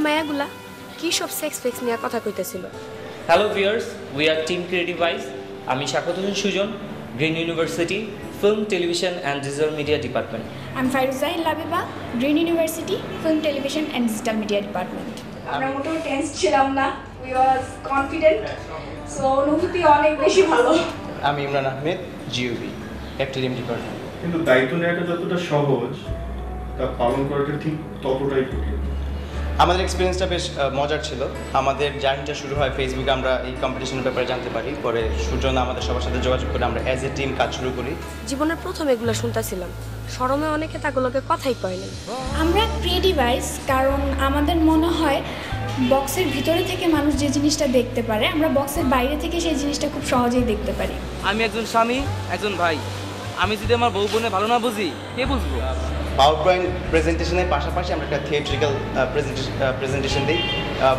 মায়াগুলা কি সব সেক্স ফেক্স নিয়ে কথা কইতেছিল। Hello viewers, we are team creative eyes. আমি Swagata Sujan, Green University film television and digital media department. I'm Fairuza Labiba, Green University, Film, Television and Digital Media Department. আমরা মোটেও টেন্স ছিলাম না, উই ওয়াজ কনফিডেন্ট, সো অনুভূতি অনেক বেশি ভালো। আমি ইমরান আহমেদ, জিওবি, এফটিএম ডিপার্টমেন্ট। কিন্তু দায়িত্ব নেওয়াটা যতটা সহজ, তা পালন করাটা ঠিক ততটাই কঠিন। আমাদের এক্সপিরিয়েন্সটা বেশ মজার ছিল। আমাদের জার্নিটা শুরু হয় ফেসবুকে, আমরা এই কম্পিটিশনের ব্যাপারে জানতে পারি, পরে সুজন আমাদের সবার সাথে যোগাযোগ করে আমরা অ্যাজ এ টিম কাজ শুরু করি। জীবনের প্রথম এগুলো শুনতেছিলাম, শরমে অনেকে তাগুলোকে কথাই কয় নাই। আমরা ক্রিয়েটিভ আইস কারণ আমাদের মনে হয় বক্সের ভিতরে থেকে মানুষ যে জিনিসটা দেখতে পারে, আমরা বক্সের বাইরে থেকে সেই জিনিসটা খুব সহজেই দেখতে পারি। আমি একজন স্বামী, একজন ভাই। আমি যদি আমার বউ বোনে ভালো না বুঝি, কে বুঝবো? পাওয়ার পয়েন্ট প্রেজেন্টেশনের পাশাপাশি আমরা একটা থিয়েট্রিক্যাল প্রেজেন্টেশন দিই,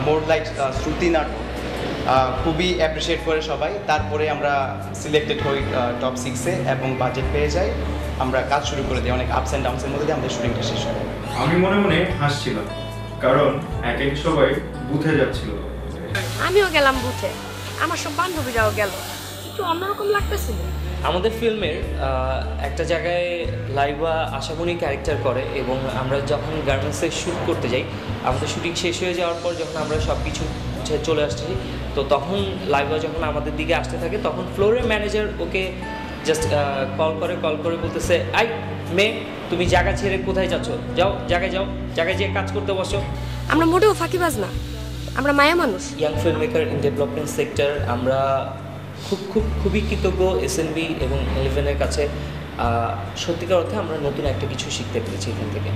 মোর লাইক শ্রুতি নাটক। খুবই অ্যাপ্রিসিয়েট করে সবাই। তারপরে আমরা সিলেক্টেড হই টপ 6-এ এবং বাজেট পেয়ে যাই। আমরা কাজ শুরু করে দিই, অনেক আপস অ্যান্ড ডাউনসের মধ্যে দিয়ে আমাদের শুটিংটা শেষ হয়। আমি মনে মনে হাসছিলাম, কারণ এক এক সবাই বুথে যাচ্ছিল। আমিও গেলাম বুথে, আমার সব বান্ধবীরাও গেল, একটু অন্যরকম লাগতেছিল। আমাদের ফিল্মের একটা জায়গায় লাইভা আশামণি ক্যারেক্টার করে এবং আমরা যখন গার্মেন্টসে শ্যুট করতে যাই, আমাদের শুটিং শেষ হয়ে যাওয়ার পর যখন আমরা সব কিছু চলে আসছি, তো তখন লাইভা যখন আমাদের দিকে আসতে থাকে, তখন ফ্লোরের ম্যানেজার ওকে জাস্ট কল করে বলতেছে, আই মেয়ে, তুমি জায়গা ছেড়ে কোথায় যাচ্ছ? যাও, জায়গায় যেয়ে কাজ করতে বসো। আমরা মোটেও ফাঁকিবাজ না, আমরা মায়া মানুষ। Young film maker in development sector, আমরা খুবই কৃতজ্ঞ এসএনবি এবং 11-এর কাছে। সত্যিকার অর্থে আমরা নতুন একটা কিছু শিখতে পেরেছি এখান থেকে।